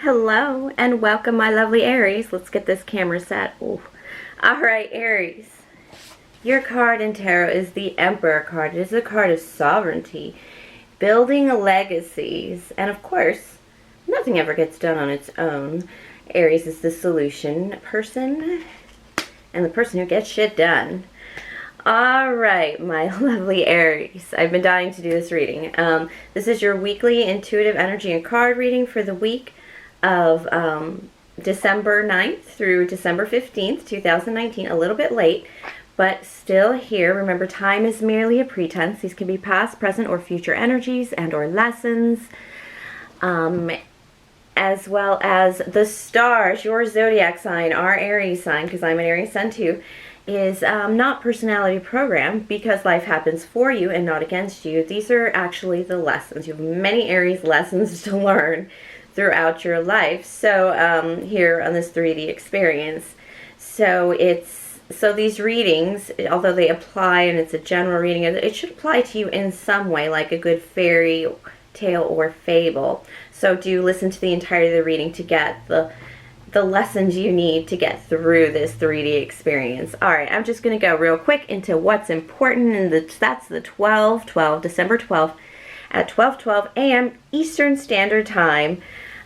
Hello and welcome, my lovely Aries. Let's get this camera set. Ooh. All right, Aries. Your card in tarot is the Emperor card. It is a card of sovereignty, building legacies, and of course, nothing ever gets done on its own. Aries is the solution person and the person who gets shit done. All right, my lovely Aries. I've been dying to do this reading. This is your weekly intuitive energy and card reading for the week of December 9th through December 15th, 2019. A little bit late, but still here. Remember, time is merely a pretense. These can be past, present, or future energies and or lessons, as well as the stars. Your zodiac sign, our Aries sign, because I'm an Aries sun too, is not personality program, because life happens for you and not against you. These are actually the lessons. You have many Aries lessons to learn throughout your life. So here on this 3D experience. So these readings, although they apply and it's a general reading, it should apply to you in some way, like a good fairy tale or fable. So do listen to the entirety of the reading to get the lessons you need to get through this 3D experience. All right, I'm just going to go real quick into what's important, and that's the December 12th at 12:12 a.m. Eastern Standard Time.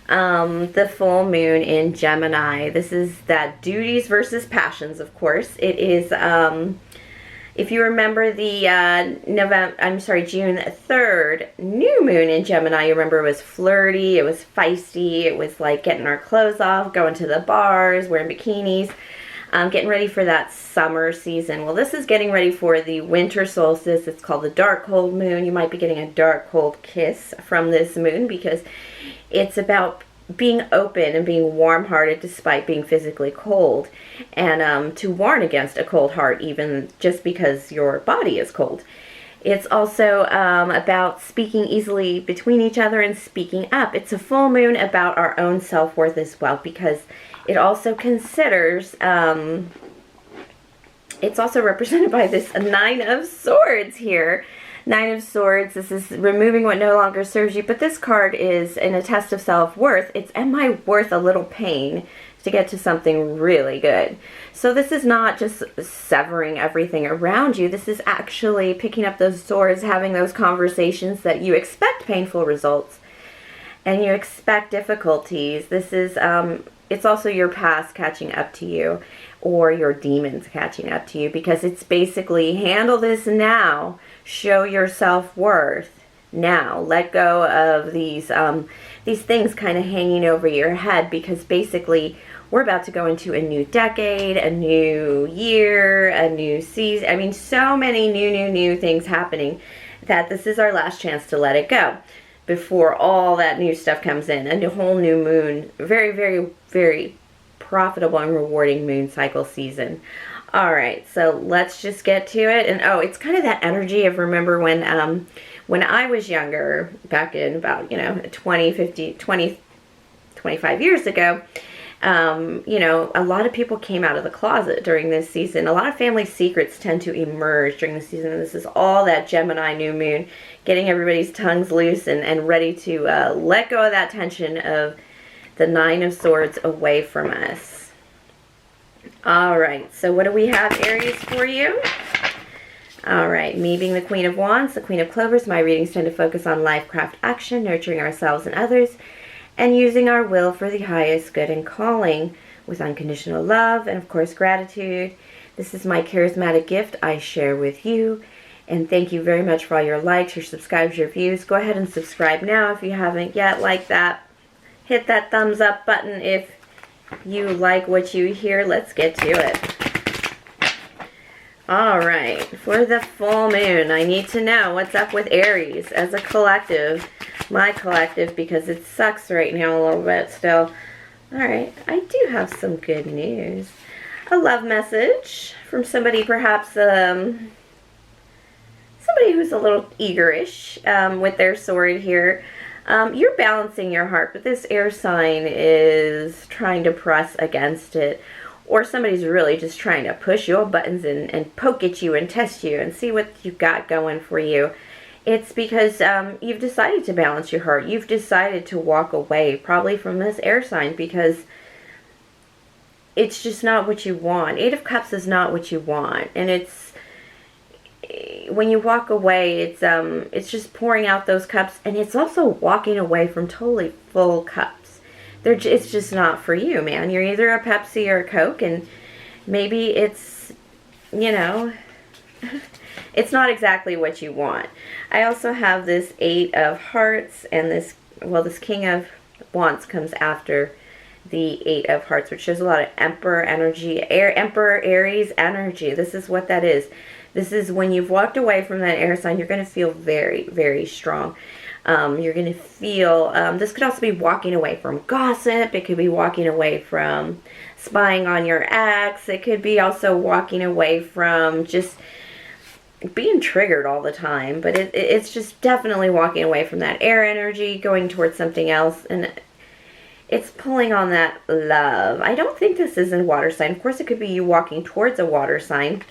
The full moon in Gemini. This is that duties versus passions, of course. It is, if you remember the June 3rd new moon in Gemini, you remember it was flirty, it was feisty, it was like getting our clothes off, going to the bars, wearing bikinis, getting ready for that summer season. Well, this is getting ready for the winter solstice. It's called the dark cold moon. You might be getting a dark cold kiss from this moon, because it's about being open and being warm-hearted despite being physically cold, and to warn against a cold heart even just because your body is cold. It's also about speaking easily between each other and speaking up. It's a full moon about our own self-worth as well, because it also considers, it's also represented by this Nine of Swords here. Nine of Swords, this is removing what no longer serves you, but this card is in a test of self-worth. It's, am I worth a little pain to get to something really good? So this is not just severing everything around you. This is actually picking up those swords, having those conversations that you expect painful results and you expect difficulties. This is, it's also your past catching up to you, or your demons catching up to you, because it's basically handle this now. Show your self-worth now. Let go of these things kind of hanging over your head, because basically we're about to go into a new decade, a new year, a new season. I mean, so many new things happening that this is our last chance to let it go before all that new stuff comes in. A whole new moon, very profitable and rewarding moon cycle season. All right, so let's just get to it. And oh, it's kind of that energy of, remember when I was younger, back in about, 25 years ago, a lot of people came out of the closet during this season. A lot of family secrets tend to emerge during the season. This is all that Gemini new moon, getting everybody's tongues loose and ready to let go of that tension of the Nine of Swords away from us. All right, so what do we have, Aries, for you? All right, me being the Queen of Wands, the Queen of Clovers, my readings tend to focus on life, craft, action, nurturing ourselves and others, and using our will for the highest good and calling with unconditional love and, of course, gratitude. This is my charismatic gift I share with you, and thank you very much for all your likes, your subscribes, your views. Go ahead and subscribe now if you haven't yet. Like that. Hit that thumbs up button if you like what you hear. Let's get to it. All right, for the full moon, I need to know what's up with Aries as a collective, my collective, because it sucks right now a little bit still. All right, I do have some good news. A love message from somebody, perhaps somebody who's a little eagerish with their sword here. You're balancing your heart, but this air sign is trying to press against it. Or somebody's really just trying to push your buttons and poke at you and test you and see what you've got going for you. It's because you've decided to balance your heart. You've decided to walk away probably from this air sign because it's just not what you want. Eight of Cups is not what you want. And it's, when you walk away, it's just pouring out those cups, and it's also walking away from totally full cups. It's just not for you, man. You're either a Pepsi or a Coke, and maybe it's, you know, it's not exactly what you want. I also have this Eight of Hearts, and this, well, this King of Wands comes after the Eight of Hearts, which shows a lot of Emperor energy, Emperor Aries energy. This is what that is. This is when you've walked away from that air sign, you're going to feel very, very strong. You're going to feel, this could also be walking away from gossip. It could be walking away from spying on your ex. It could be also walking away from just being triggered all the time. But it's just definitely walking away from that air energy, going towards something else. And it's pulling on that love. I don't think this is a water sign. Of course, it could be you walking towards a water sign,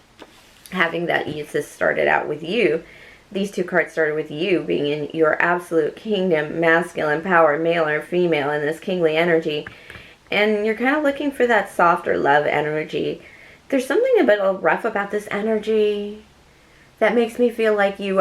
having that Isis started out with you. These two cards started with you being in your absolute kingdom, masculine power, male or female, in this kingly energy. And you're kind of looking for that softer love energy. There's something a bit rough about this energy that makes me feel like you,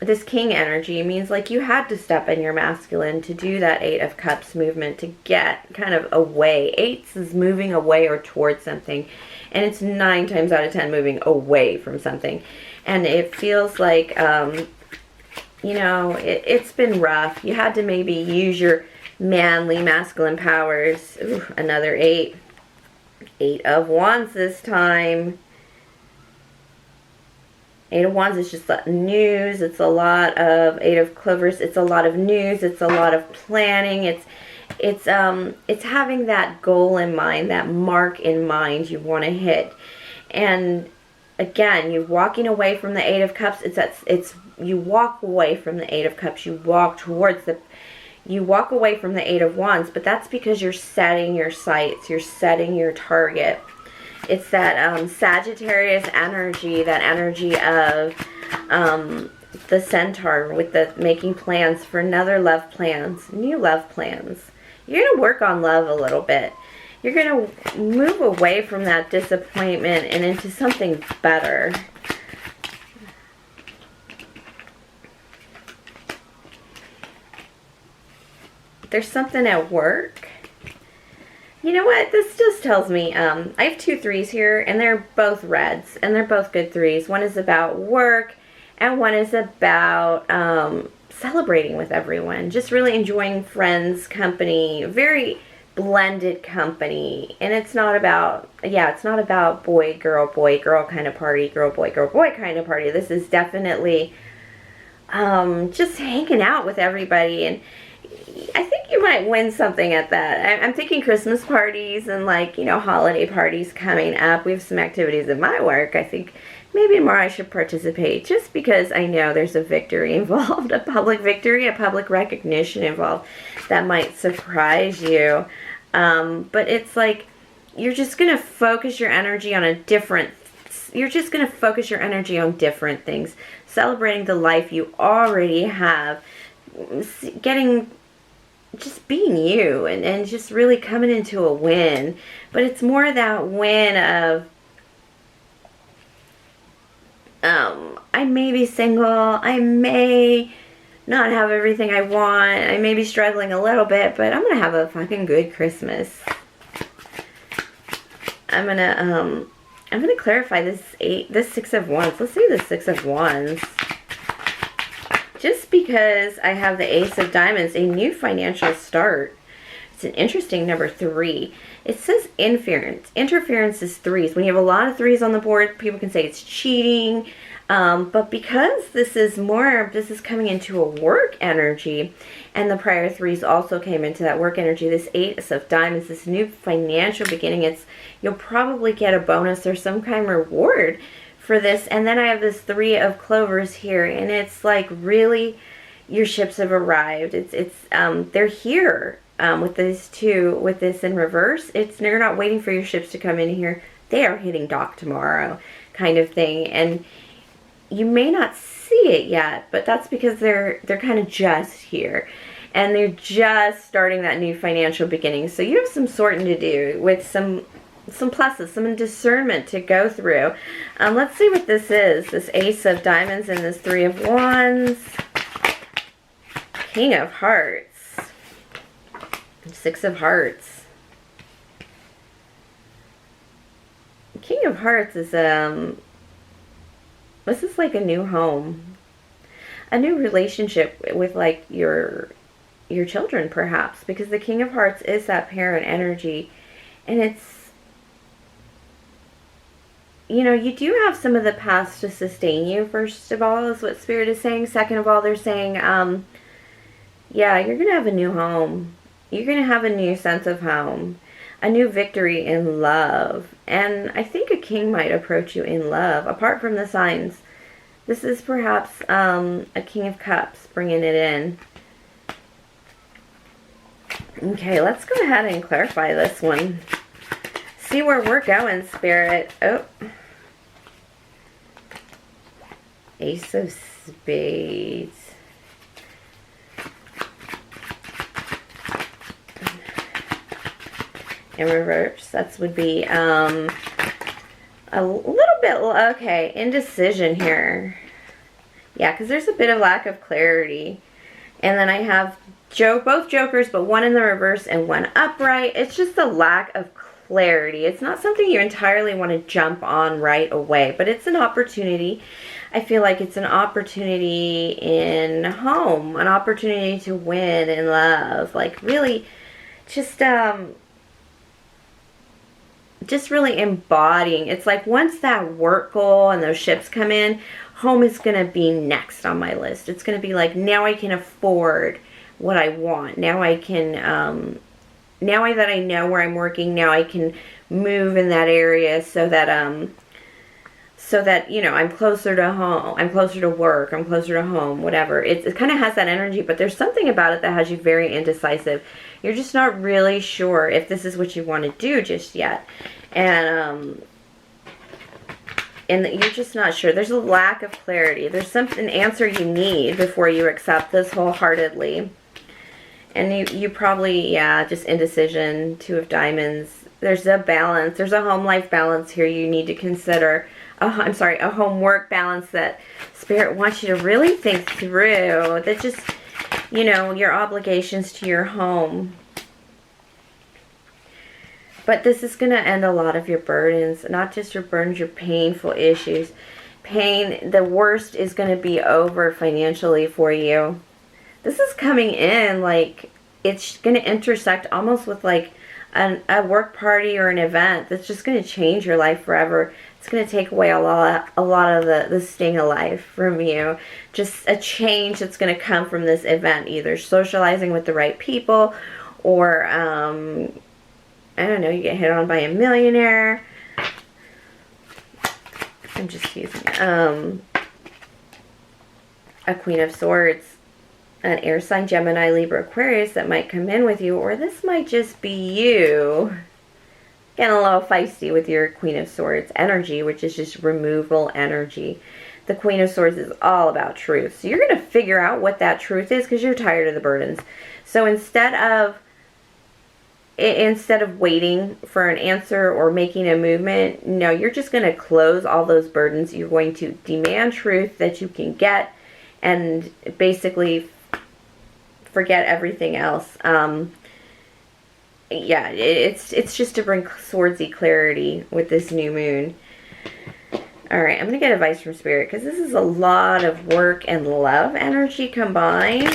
this king energy means like you had to step in your masculine to do that Eight of Cups movement, to get kind of away. Eights is moving away or towards something. And it's 9 times out of 10 moving away from something. And it feels like, you know, it's been rough. You had to maybe use your manly, masculine powers. Ooh, another 8. 8 of Wands this time. 8 of Wands is just news. It's a lot of 8 of Clovers. It's a lot of news. It's a lot of planning. It's having that goal in mind, that mark in mind you want to hit. And again, you're walking away from the Eight of Cups. You walk away from the Eight of Cups. You walk away from the Eight of Wands, but that's because you're setting your sights. You're setting your target. It's that Sagittarius energy, that energy of the Centaur with the making plans for another love plans, new love plans. You're going to work on love a little bit. You're going to move away from that disappointment and into something better. There's something at work. You know what? This just tells me, I have 2 3s here, and they're both reds, and they're both good 3s. One is about work, and one is about celebrating with everyone. Just really enjoying friends' company. Very blended company. And it's not about, it's not about boy, girl kind of party, girl, boy kind of party. This is definitely just hanging out with everybody. And I think you might win something at that. I'm thinking Christmas parties and, like, you know, holiday parties coming up. We have some activities at my work. I think maybe tomorrow I should participate, just because I know there's a victory involved, a public victory, a public recognition involved that might surprise you. But it's like you're just going to focus your energy on different things, celebrating the life you already have, just being you, and just really coming into a win. But it's more that win of, I may be single, I may not have everything I want, I may be struggling a little bit, but I'm gonna have a fucking good Christmas. I'm gonna clarify this 6 of Wands. Let's see the 6 of Wands. Just because I have the Ace of Diamonds, a new financial start. It's an interesting number 3. It says interference. Interference is 3s. When you have a lot of 3s on the board, people can say it's cheating. But because this is coming into a work energy, and the prior 3s also came into that work energy, this Ace of Diamonds, this new financial beginning, you'll probably get a bonus or some kind of reward for this. And then I have this 3 of Clovers here, and it's like, really, your ships have arrived. They're here. With these two, with this in reverse, you're not waiting for your ships to come in here. They are hitting dock tomorrow, kind of thing. And you may not see it yet, but that's because they're kind of just here. And they're just starting that new financial beginning. So you have some sorting to do with some pluses, some discernment to go through. Let's see what this is. This Ace of Diamonds and this Three of Wands. King of Hearts. Six of Hearts. King of Hearts is, this is like a new home. A new relationship with like your children, perhaps, because the King of Hearts is that parent energy. And it's, you know, you do have some of the past to sustain you, first of all, is what Spirit is saying. Second of all, they're saying, yeah, you're going to have a new home. You're going to have a new sense of home. A new victory in love. And I think a king might approach you in love, apart from the signs. This is perhaps a King of Cups bringing it in. Okay, let's go ahead and clarify this one. See where we're going, Spirit. Oh. Ace of Spades. In reverse, that would be a little bit, okay, indecision here. Yeah, because there's a bit of lack of clarity. And then I have both jokers, but one in the reverse and one upright. It's just a lack of clarity. It's not something you entirely want to jump on right away, but it's an opportunity. I feel like it's an opportunity in home, an opportunity to win in love. Like really just really embodying. It's like once that work goal and those ships come in, home is going to be next on my list. It's going to be like, now I can afford what I want. Now I can, now that I know where I'm working, now I can move in that area so that, you know, I'm closer to home, I'm closer to work, I'm closer to home, whatever. It kind of has that energy, but there's something about it that has you very indecisive. You're just not really sure if this is what you want to do just yet. And you're just not sure. There's a lack of clarity. There's an answer you need before you accept this wholeheartedly. And you probably, yeah, just indecision, Two of Diamonds. There's a balance. There's a home-life balance here you need to consider. I'm sorry, a home-work balance that Spirit wants you to really think through. That just, you know, your obligations to your home. But this is going to end a lot of your burdens. Not just your burdens, your painful issues. Pain, the worst is going to be over financially for you. This is coming in like it's going to intersect almost with like a work party or an event that's just going to change your life forever. It's going to take away a lot of the sting of life from you. Just a change that's going to come from this event, either socializing with the right people or I don't know, you get hit on by a millionaire. I'm just using a Queen of Swords, an air sign, Gemini, Libra, Aquarius that might come in with you, or this might just be you getting a little feisty with your Queen of Swords energy, which is just removal energy. The Queen of Swords is all about truth. So you're going to figure out what that truth is because you're tired of the burdens. So instead of waiting for an answer or making a movement, no, you're just going to close all those burdens. You're going to demand truth that you can get and basically forget everything else. Yeah, it's just to bring swordsy clarity with this new moon. Alright, I'm going to get advice from Spirit because this is a lot of work and love energy combined.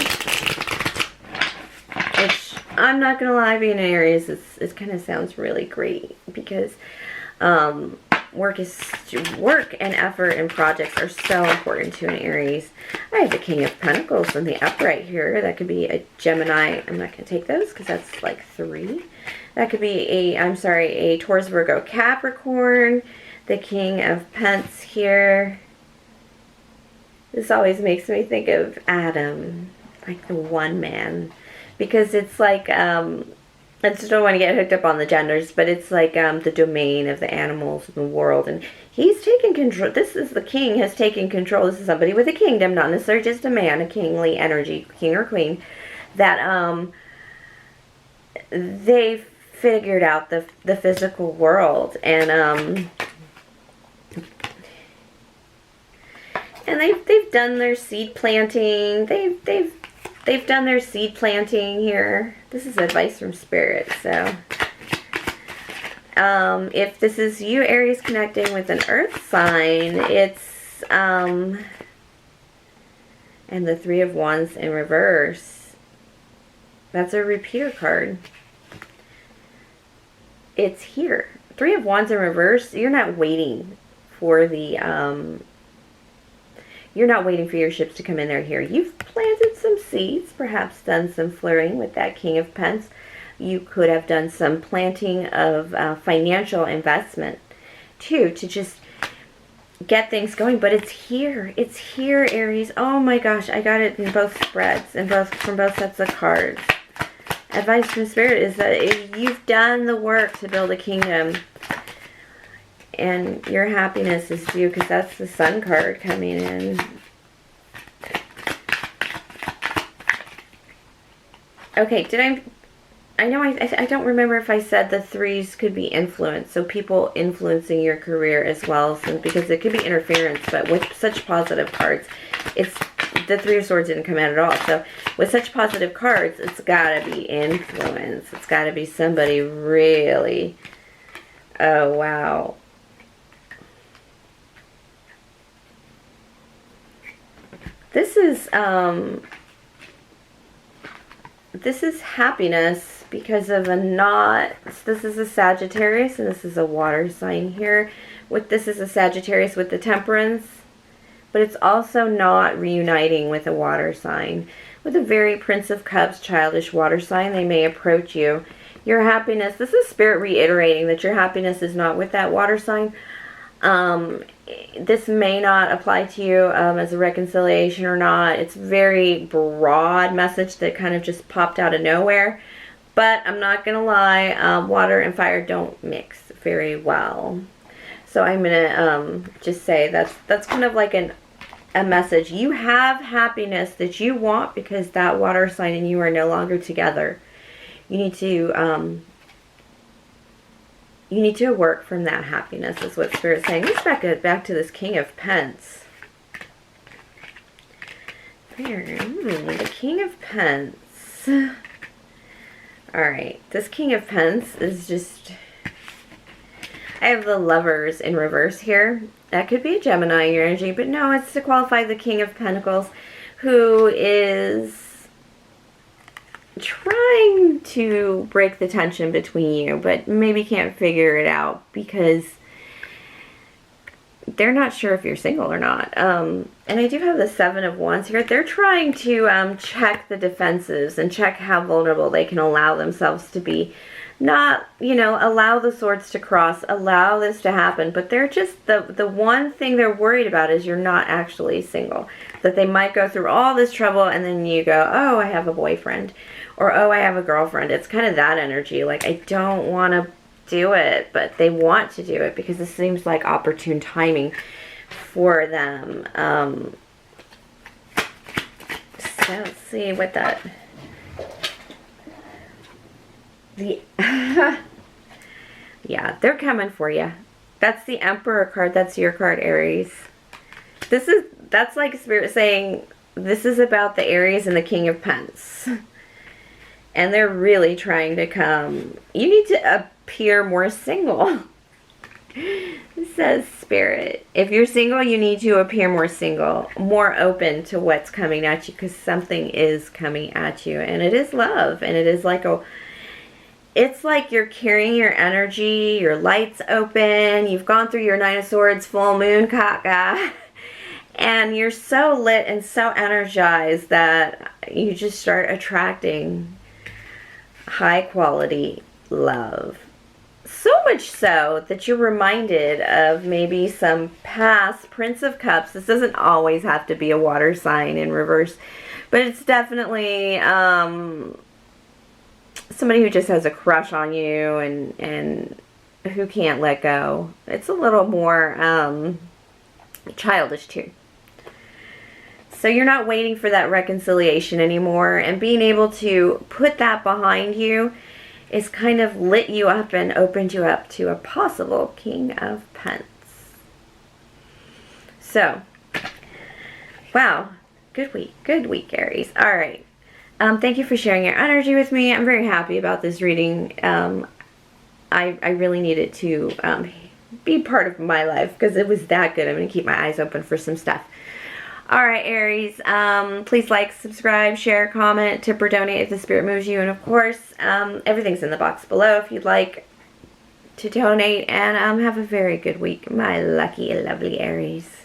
I'm not going to lie, being an Aries, it kind of sounds really great because work and effort and projects are so important to an Aries. I have the King of Pentacles in the upright here. That could be a Gemini. I'm not going to take those because that's like 3. That could be a Taurus, Virgo, Capricorn. The King of Pents here. This always makes me think of Adam, like the one man. Because it's like, I just don't want to get hooked up on the genders, but it's like the domain of the animals in the world, and he's taken control. This is the king has taken control. This is somebody with a kingdom, not necessarily just a man, a kingly energy, king or queen, that they figured out the physical world, and they've done their seed planting. They've done their seed planting here. This is advice from Spirit. So, if this is you, Aries, connecting with an earth sign, it's, and the Three of Wands in reverse. That's a repeater card. It's here. Three of Wands in reverse, you're not waiting for the, you're not waiting for your ships to come in there here. You've planted some seeds, perhaps done some flirting with that King of Pence. You could have done some planting of financial investment, too, to just get things going. But it's here. It's here, Aries. Oh, my gosh. I got it in both spreads, and from both sets of cards. Advice from Spirit is that you've done the work to build a kingdom, and your happiness is due, because that's the Sun card coming in. Okay, I know I don't remember if I said the threes could be influenced, so people influencing your career as well, so, because it could be interference, but with such positive cards, it's, the Three of Swords didn't come out at all, so with such positive cards, it's gotta be influence. It's gotta be somebody really, oh wow. This is happiness because of a knot. This is a Sagittarius and this is a water sign here. This is a Sagittarius with the Temperance, but it's also not reuniting with a water sign. With a very Prince of Cups, childish water sign, they may approach you. Your happiness, this is Spirit reiterating that your happiness is not with that water sign. This may not apply to you as a reconciliation or not. It's a very broad message that kind of just popped out of nowhere. But I'm not going to lie, water and fire don't mix very well. So I'm going to just say that's kind of like a message. You have happiness that you want because that water sign and you are no longer together. You need to work from that happiness, is what Spirit's saying. Let's back to this King of Pence. The King of Pence. Alright, this King of Pence is just... I have the Lovers in reverse here. That could be a Gemini in your energy, but no, it's to qualify the King of Pentacles, who is trying to break the tension between you, but maybe can't figure it out because they're not sure if you're single or not. And I do have the Seven of Wands here. They're trying to check the defenses and check how vulnerable they can allow themselves to be. Not, allow the swords to cross, allow this to happen, but they're just, the one thing they're worried about is you're not actually single. That they might go through all this trouble and then you go, oh, I have a boyfriend. Or, oh, I have a girlfriend. It's kind of that energy. Like, I don't want to do it, but they want to do it because it seems like opportune timing for them. So, let's see what that... Yeah, they're coming for you. That's the Emperor card. That's your card, Aries. That's like Spirit saying, this is about the Aries and the King of Pence. And they're really trying to come. You need to appear more single. It says Spirit. If you're single, you need to appear more single, more open to what's coming at you, because something is coming at you. And it is love. And it is like it's like you're carrying your energy, your light's open, you've gone through your Nine of Swords, full moon, kaka. And you're so lit and so energized that you just start attracting high quality love. So much so that you're reminded of maybe some past Prince of Cups. This doesn't always have to be a water sign in reverse, but it's definitely somebody who just has a crush on you and who can't let go. It's a little more childish too. So you're not waiting for that reconciliation anymore, and being able to put that behind you is kind of lit you up and opened you up to a possible King of Pentacles. So, wow, good week, Aries. All right. Thank you for sharing your energy with me. I'm very happy about this reading. I really needed to be part of my life because it was that good. I'm going to keep my eyes open for some stuff. Alright, Aries, please like, subscribe, share, comment, tip or donate if the spirit moves you. And of course, everything's in the box below if you'd like to donate. And have a very good week, my lucky, lovely Aries.